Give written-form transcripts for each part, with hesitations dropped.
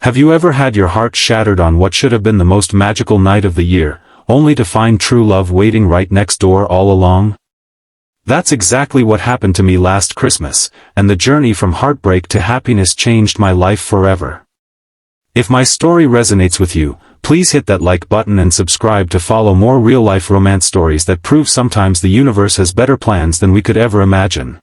Have you ever had your heart shattered on what should have been the most magical night of the year, only to find true love waiting right next door all along? That's exactly what happened to me last Christmas, and the journey from heartbreak to happiness changed my life forever. If my story resonates with you, please hit that like button and subscribe to follow more real-life romance stories that prove sometimes the universe has better plans than we could ever imagine.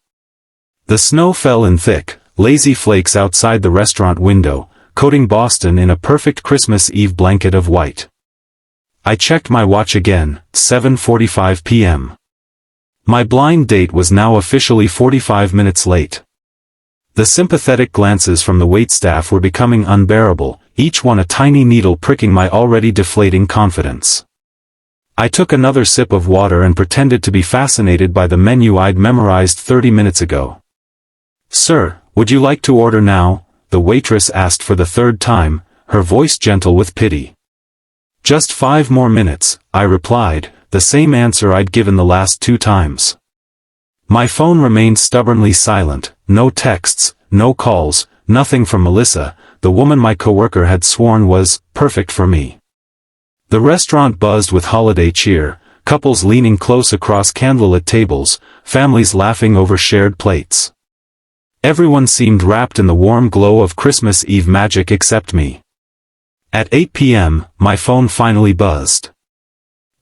The snow fell in thick, lazy flakes outside the restaurant window, coating Boston in a perfect Christmas Eve blanket of white. I checked my watch again, 7:45 p.m. My blind date was now officially 45 minutes late. The sympathetic glances from the waitstaff were becoming unbearable, each one a tiny needle pricking my already deflating confidence. I took another sip of water and pretended to be fascinated by the menu I'd memorized 30 minutes ago. "Sir, would you like to order now?" the waitress asked for the third time, her voice gentle with pity. "Just 5 more minutes," I replied, the same answer I'd given the last 2 times. My phone remained stubbornly silent, no texts, no calls, nothing from Melissa, the woman my coworker had sworn was perfect for me. The restaurant buzzed with holiday cheer, couples leaning close across candlelit tables, families laughing over shared plates. Everyone seemed wrapped in the warm glow of Christmas Eve magic except me. At 8 p.m., my phone finally buzzed.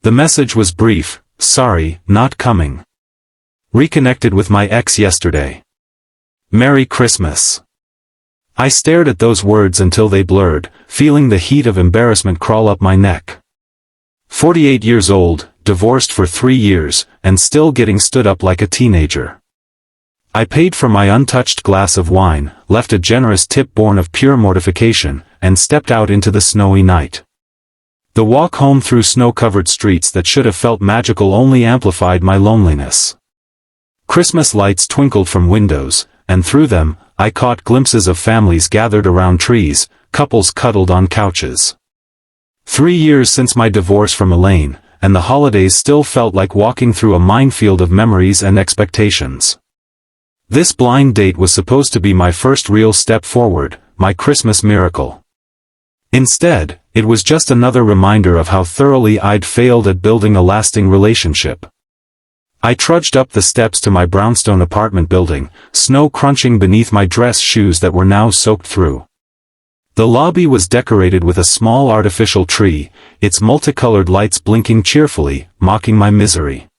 The message was brief: "Sorry, not coming. Reconnected with my ex yesterday. Merry Christmas." I stared at those words until they blurred, feeling the heat of embarrassment crawl up my neck. 48 years old, divorced for 3 years, and still getting stood up like a teenager. I paid for my untouched glass of wine, left a generous tip born of pure mortification, and stepped out into the snowy night. The walk home through snow-covered streets that should have felt magical only amplified my loneliness. Christmas lights twinkled from windows, and through them, I caught glimpses of families gathered around trees, couples cuddled on couches. 3 years since my divorce from Elaine, and the holidays still felt like walking through a minefield of memories and expectations. This blind date was supposed to be my first real step forward, my Christmas miracle. Instead, it was just another reminder of how thoroughly I'd failed at building a lasting relationship. I trudged up the steps to my brownstone apartment building, snow crunching beneath my dress shoes that were now soaked through. The lobby was decorated with a small artificial tree, its multicolored lights blinking cheerfully, mocking my misery.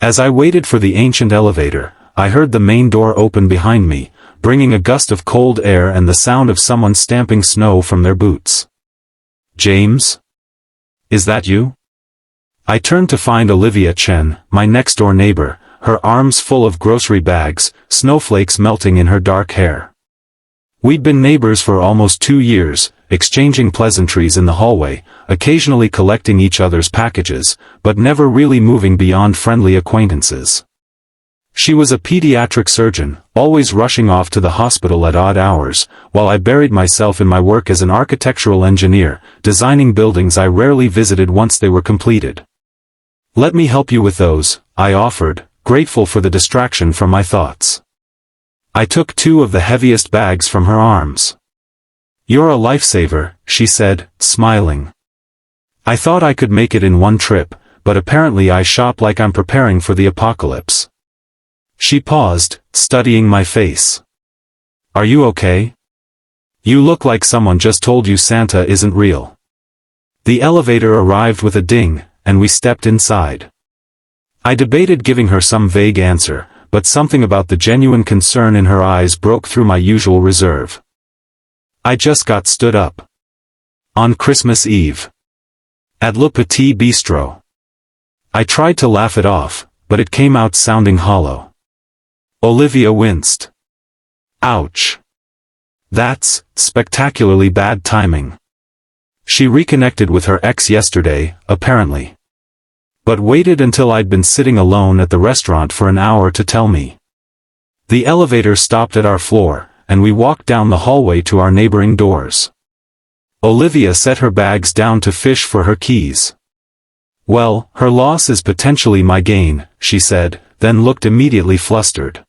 As I waited for the ancient elevator, I heard the main door open behind me, bringing a gust of cold air and the sound of someone stamping snow from their boots. "James? Is that you?" I turned to find Olivia Chen, my next-door neighbor, her arms full of grocery bags, snowflakes melting in her dark hair. We'd been neighbors for almost 2 years, exchanging pleasantries in the hallway, occasionally collecting each other's packages, but never really moving beyond friendly acquaintances. She was a pediatric surgeon, always rushing off to the hospital at odd hours, while I buried myself in my work as an architectural engineer, designing buildings I rarely visited once they were completed. "Let me help you with those," I offered, grateful for the distraction from my thoughts. I took 2 of the heaviest bags from her arms. "You're a lifesaver," she said, smiling. I thought I could make it in one trip, but apparently I shop like I'm preparing for the apocalypse. She paused, studying my face. "Are you okay? You look like someone just told you Santa isn't real." The elevator arrived with a ding, and we stepped inside. I debated giving her some vague answer, but something about the genuine concern in her eyes broke through my usual reserve. "I just got stood up. On Christmas Eve. At Le Petit Bistro." I tried to laugh it off, but it came out sounding hollow. Olivia winced. "Ouch. That's spectacularly bad timing." She reconnected with her ex yesterday, apparently. But waited until I'd been sitting alone at the restaurant for an hour to tell me. The elevator stopped at our floor, and we walked down the hallway to our neighboring doors. Olivia set her bags down to fish for her keys. "Well, her loss is potentially my gain," she said, then looked immediately flustered.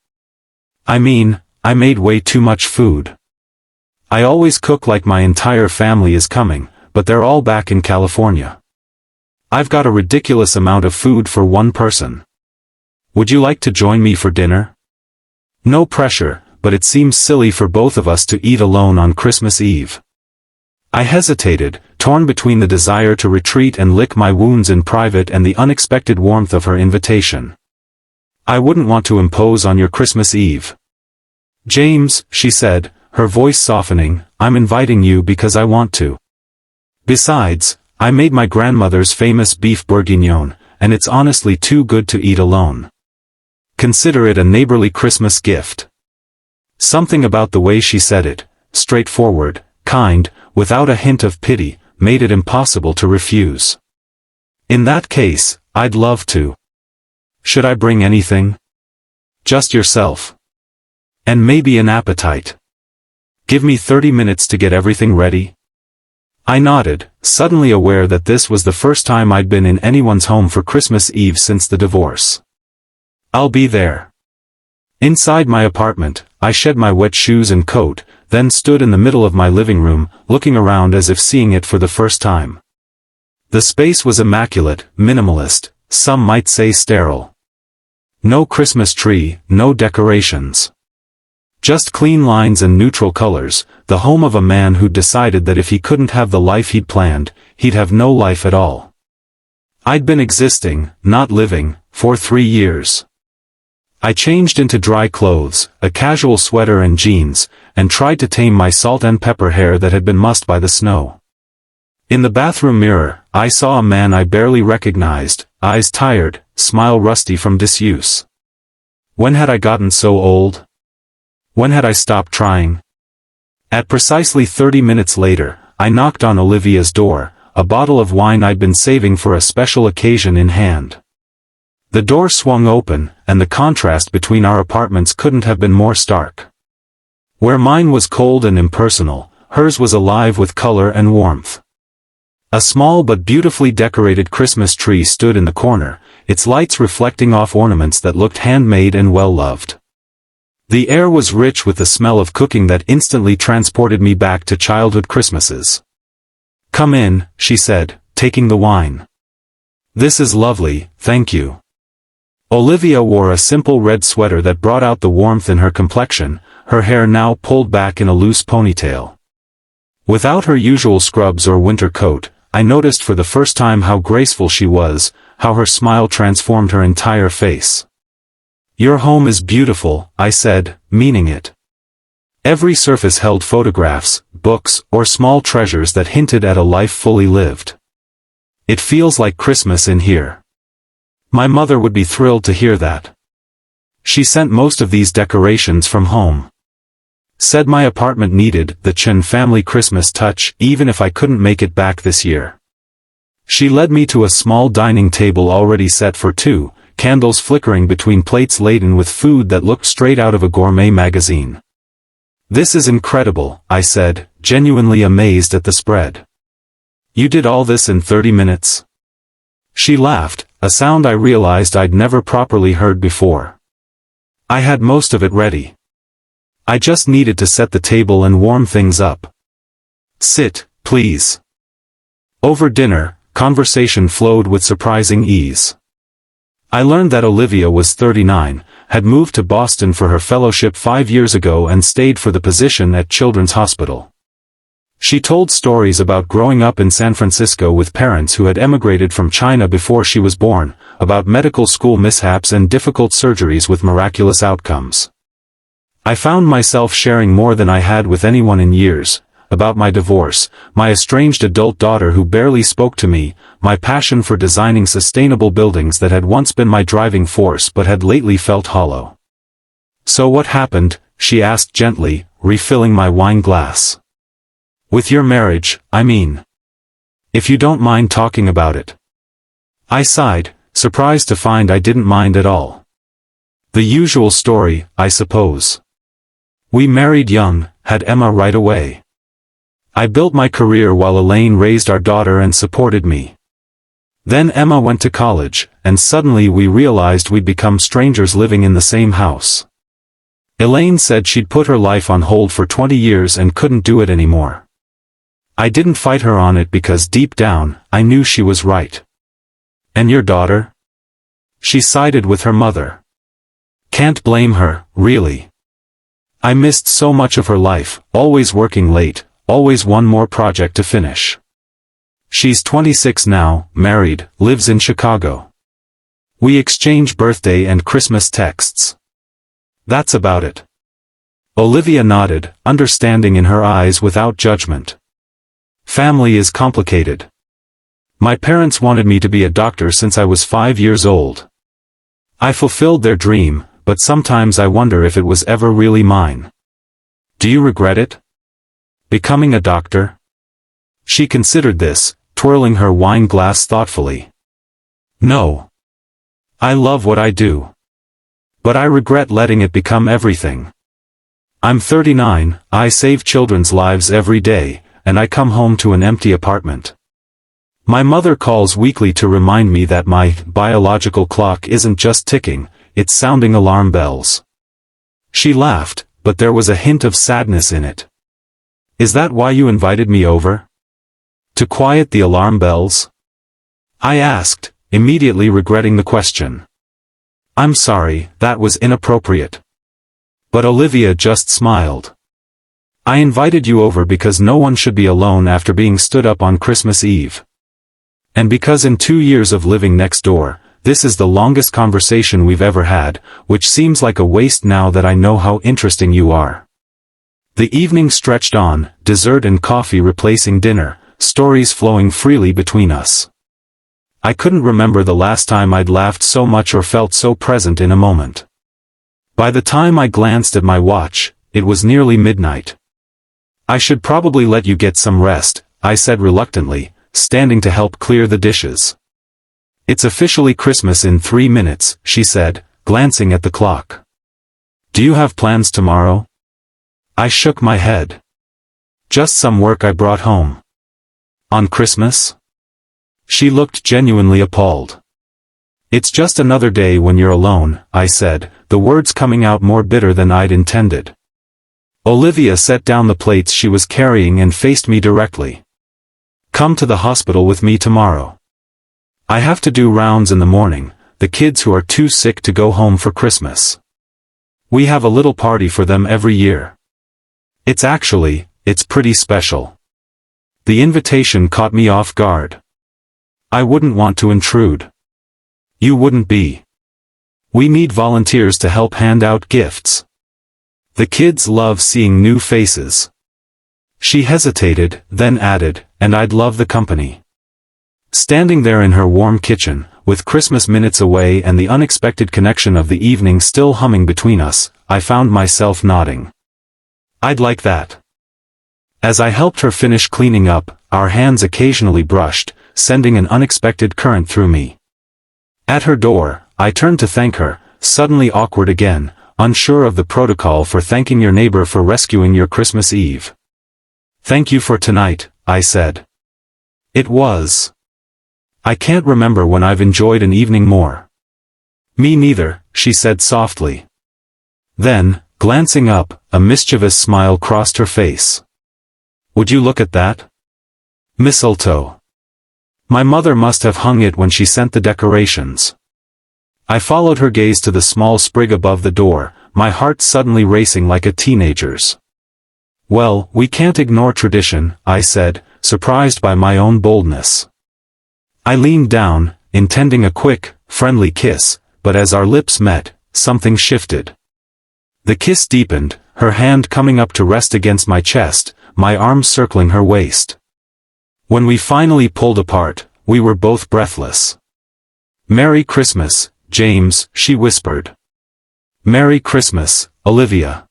"I mean, I made way too much food." I always cook like my entire family is coming, but they're all back in California. I've got a ridiculous amount of food for one person. Would you like to join me for dinner? No pressure, but it seems silly for both of us to eat alone on Christmas Eve. I hesitated, torn between the desire to retreat and lick my wounds in private and the unexpected warmth of her invitation. I wouldn't want to impose on your Christmas Eve. James, she said, her voice softening, I'm inviting you because I want to. Besides, I made my grandmother's famous beef bourguignon, and it's honestly too good to eat alone. Consider it a neighborly Christmas gift. Something about the way she said it, straightforward, kind, without a hint of pity, made it impossible to refuse. In that case, I'd love to. Should I bring anything? Just yourself. And maybe an appetite. Give me 30 minutes to get everything ready. I nodded, suddenly aware that this was the first time I'd been in anyone's home for Christmas Eve since the divorce. I'll be there. Inside my apartment, I shed my wet shoes and coat, then stood in the middle of my living room, looking around as if seeing it for the first time. The space was immaculate, minimalist, some might say sterile. No Christmas tree, no decorations. Just clean lines and neutral colors, the home of a man who'd decided that if he couldn't have the life he'd planned, he'd have no life at all. I'd been existing, not living, for 3 years. I changed into dry clothes, a casual sweater and jeans, and tried to tame my salt and pepper hair that had been mussed by the snow. In the bathroom mirror, I saw a man I barely recognized, eyes tired, smile rusty from disuse. When had I gotten so old? When had I stopped trying? At precisely 30 minutes later, I knocked on Olivia's door, a bottle of wine I'd been saving for a special occasion in hand. The door swung open, and the contrast between our apartments couldn't have been more stark. Where mine was cold and impersonal, hers was alive with color and warmth. A small but beautifully decorated Christmas tree stood in the corner, its lights reflecting off ornaments that looked handmade and well-loved. The air was rich with the smell of cooking that instantly transported me back to childhood Christmases. Come in, she said, taking the wine. This is lovely, thank you. Olivia wore a simple red sweater that brought out the warmth in her complexion, her hair now pulled back in a loose ponytail. Without her usual scrubs or winter coat, I noticed for the first time how graceful she was, how her smile transformed her entire face. Your home is beautiful, I said, meaning it. Every surface held photographs, books, or small treasures that hinted at a life fully lived. It feels like Christmas in here. My mother would be thrilled to hear that. She sent most of these decorations from home. Said my apartment needed the Chen family Christmas touch even if I couldn't make it back this year. She led me to a small dining table already set for two, candles flickering between plates laden with food that looked straight out of a gourmet magazine. This is incredible, I said, genuinely amazed at the spread. You did all this in 30 minutes? She laughed, a sound I realized I'd never properly heard before. I had most of it ready. I just needed to set the table and warm things up. Sit, please. Over dinner, conversation flowed with surprising ease. I learned that Olivia was 39, had moved to Boston for her fellowship 5 years ago and stayed for the position at Children's Hospital. She told stories about growing up in San Francisco with parents who had emigrated from China before she was born, about medical school mishaps and difficult surgeries with miraculous outcomes. I found myself sharing more than I had with anyone in years, about my divorce, my estranged adult daughter who barely spoke to me, my passion for designing sustainable buildings that had once been my driving force but had lately felt hollow. So what happened? She asked gently, refilling my wine glass. With your marriage, I mean. If you don't mind talking about it. I sighed, surprised to find I didn't mind at all. The usual story, I suppose. We married young, had Emma right away. I built my career while Elaine raised our daughter and supported me. Then Emma went to college, and suddenly we realized we'd become strangers living in the same house. Elaine said she'd put her life on hold for 20 years and couldn't do it anymore. I didn't fight her on it because deep down, I knew she was right. And your daughter? She sided with her mother. Can't blame her, really. I missed so much of her life, always working late, always one more project to finish. She's 26 now, married, lives in Chicago. We exchange birthday and Christmas texts. That's about it. Olivia nodded, understanding in her eyes without judgment. Family is complicated. My parents wanted me to be a doctor since I was 5 years old. I fulfilled their dream, but sometimes I wonder if it was ever really mine. Do you regret it? Becoming a doctor? She considered this, twirling her wine glass thoughtfully. No. I love what I do. But I regret letting it become everything. I'm 39, I save children's lives every day, and I come home to an empty apartment. My mother calls weekly to remind me that my biological clock isn't just ticking, it's sounding alarm bells. She laughed, but there was a hint of sadness in it. Is that why you invited me over? To quiet the alarm bells? I asked, immediately regretting the question. I'm sorry, that was inappropriate. But Olivia just smiled. I invited you over because no one should be alone after being stood up on Christmas Eve. And because in 2 years of living next door, this is the longest conversation we've ever had, which seems like a waste now that I know how interesting you are. The evening stretched on, dessert and coffee replacing dinner, stories flowing freely between us. I couldn't remember the last time I'd laughed so much or felt so present in a moment. By the time I glanced at my watch, it was nearly midnight. I should probably let you get some rest, I said reluctantly, standing to help clear the dishes. It's officially Christmas in 3 minutes, she said, glancing at the clock. Do you have plans tomorrow? I shook my head. Just some work I brought home. On Christmas? She looked genuinely appalled. It's just another day when you're alone, I said, the words coming out more bitter than I'd intended. Olivia set down the plates she was carrying and faced me directly. Come to the hospital with me tomorrow. I have to do rounds in the morning, the kids who are too sick to go home for Christmas. We have a little party for them every year. It's pretty special. The invitation caught me off guard. I wouldn't want to intrude. You wouldn't be. We need volunteers to help hand out gifts. The kids love seeing new faces. She hesitated, then added, and I'd love the company. Standing there in her warm kitchen, with Christmas minutes away and the unexpected connection of the evening still humming between us, I found myself nodding. I'd like that. As I helped her finish cleaning up, our hands occasionally brushed, sending an unexpected current through me. At her door, I turned to thank her, suddenly awkward again, unsure of the protocol for thanking your neighbor for rescuing your Christmas Eve. Thank you for tonight, I said. It was. I can't remember when I've enjoyed an evening more. Me neither, she said softly. Then, glancing up, a mischievous smile crossed her face. Would you look at that? Mistletoe. My mother must have hung it when she sent the decorations. I followed her gaze to the small sprig above the door, my heart suddenly racing like a teenager's. Well, we can't ignore tradition, I said, surprised by my own boldness. I leaned down, intending a quick, friendly kiss, but as our lips met, something shifted. The kiss deepened, her hand coming up to rest against my chest, my arms circling her waist. When we finally pulled apart, we were both breathless. Merry Christmas, James, she whispered. Merry Christmas, Olivia.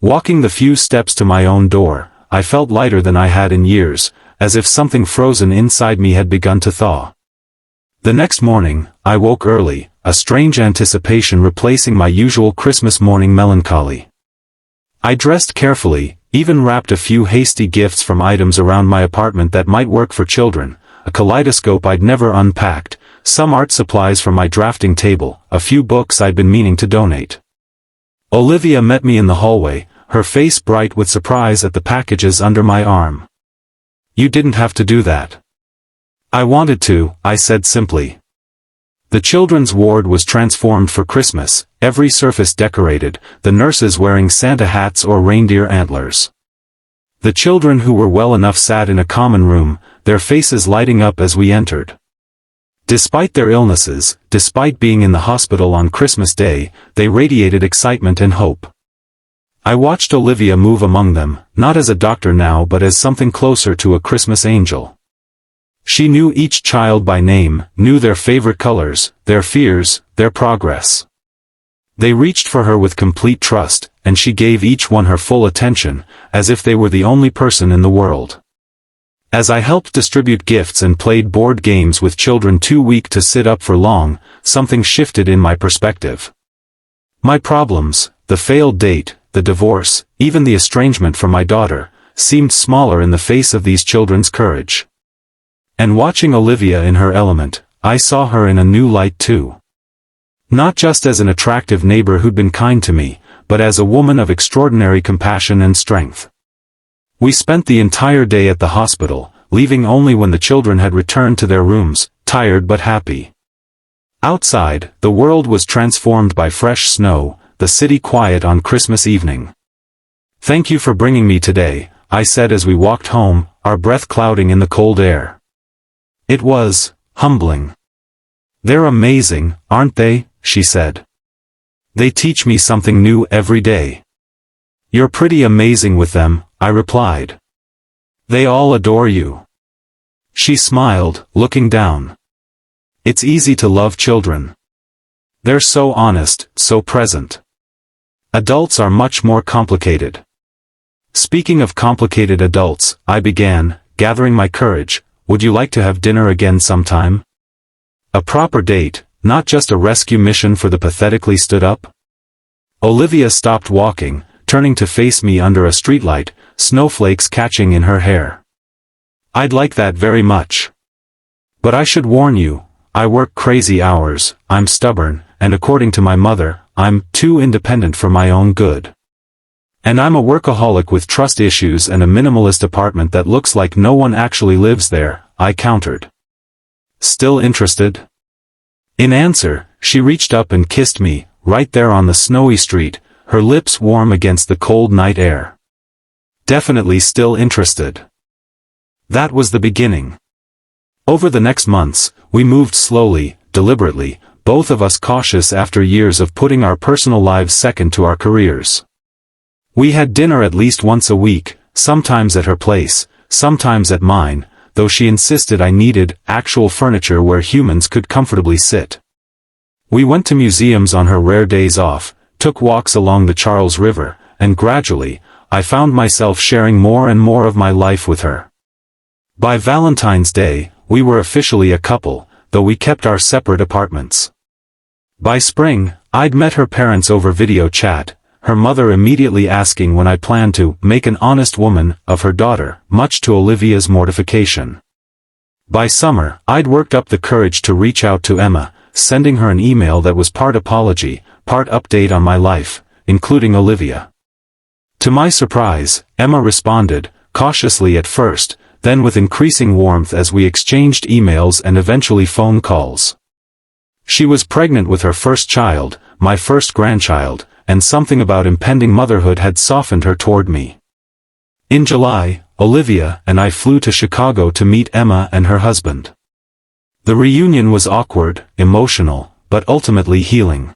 Walking the few steps to my own door, I felt lighter than I had in years, as if something frozen inside me had begun to thaw. The next morning, I woke early, a strange anticipation replacing my usual Christmas morning melancholy. I dressed carefully, even wrapped a few hasty gifts from items around my apartment that might work for children, a kaleidoscope I'd never unpacked, some art supplies from my drafting table, a few books I'd been meaning to donate. Olivia met me in the hallway, her face bright with surprise at the packages under my arm. "You didn't have to do that." "I wanted to," I said simply. The children's ward was transformed for Christmas, every surface decorated, the nurses wearing Santa hats or reindeer antlers. The children who were well enough sat in a common room, their faces lighting up as we entered. Despite their illnesses, despite being in the hospital on Christmas Day, they radiated excitement and hope. I watched Olivia move among them, not as a doctor now but as something closer to a Christmas angel. She knew each child by name, knew their favorite colors, their fears, their progress. They reached for her with complete trust, and she gave each one her full attention, as if they were the only person in the world. As I helped distribute gifts and played board games with children too weak to sit up for long, something shifted in my perspective. My problems, the failed date, the divorce, even the estrangement from my daughter, seemed smaller in the face of these children's courage. And watching Olivia in her element, I saw her in a new light too. Not just as an attractive neighbor who'd been kind to me, but as a woman of extraordinary compassion and strength. We spent the entire day at the hospital, leaving only when the children had returned to their rooms, tired but happy. Outside, the world was transformed by fresh snow, the city quiet on Christmas evening. "Thank you for bringing me today," I said as we walked home, our breath clouding in the cold air. It was humbling. "They're amazing, aren't they?" she said. "They teach me something new every day." "You're pretty amazing with them," I replied. "They all adore you." She smiled, looking down. "It's easy to love children. They're so honest, so present. Adults are much more complicated." Speaking of complicated adults, I began, gathering my courage, "Would you like to have dinner again sometime? A proper date, not just a rescue mission for the pathetically stood up?" Olivia stopped walking, turning to face me under a streetlight, snowflakes catching in her hair. "I'd like that very much. But I should warn you, I work crazy hours, I'm stubborn, and according to my mother, I'm too independent for my own good. And I'm a workaholic with trust issues and a minimalist apartment that looks like no one actually lives there," I countered. "Still interested?" In answer, she reached up and kissed me, right there on the snowy street, her lips warm against the cold night air. Definitely still interested. That was the beginning. Over the next months, we moved slowly, deliberately, both of us cautious after years of putting our personal lives second to our careers. We had dinner at least once a week, sometimes at her place, sometimes at mine, though she insisted I needed actual furniture where humans could comfortably sit. We went to museums on her rare days off, took walks along the Charles River, and gradually, I found myself sharing more and more of my life with her. By Valentine's Day, we were officially a couple, though we kept our separate apartments. By spring, I'd met her parents over video chat, her mother immediately asking when I planned to make an honest woman of her daughter, much to Olivia's mortification. By summer, I'd worked up the courage to reach out to Emma, sending her an email that was part apology, part update on my life, including Olivia. To my surprise, Emma responded, cautiously at first, then with increasing warmth as we exchanged emails and eventually phone calls. She was pregnant with her first child, my first grandchild, and something about impending motherhood had softened her toward me. In July, Olivia and I flew to Chicago to meet Emma and her husband. The reunion was awkward, emotional, but ultimately healing.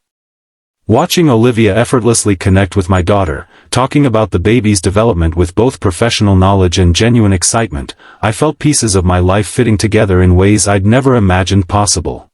Watching Olivia effortlessly connect with my daughter, talking about the baby's development with both professional knowledge and genuine excitement, I felt pieces of my life fitting together in ways I'd never imagined possible.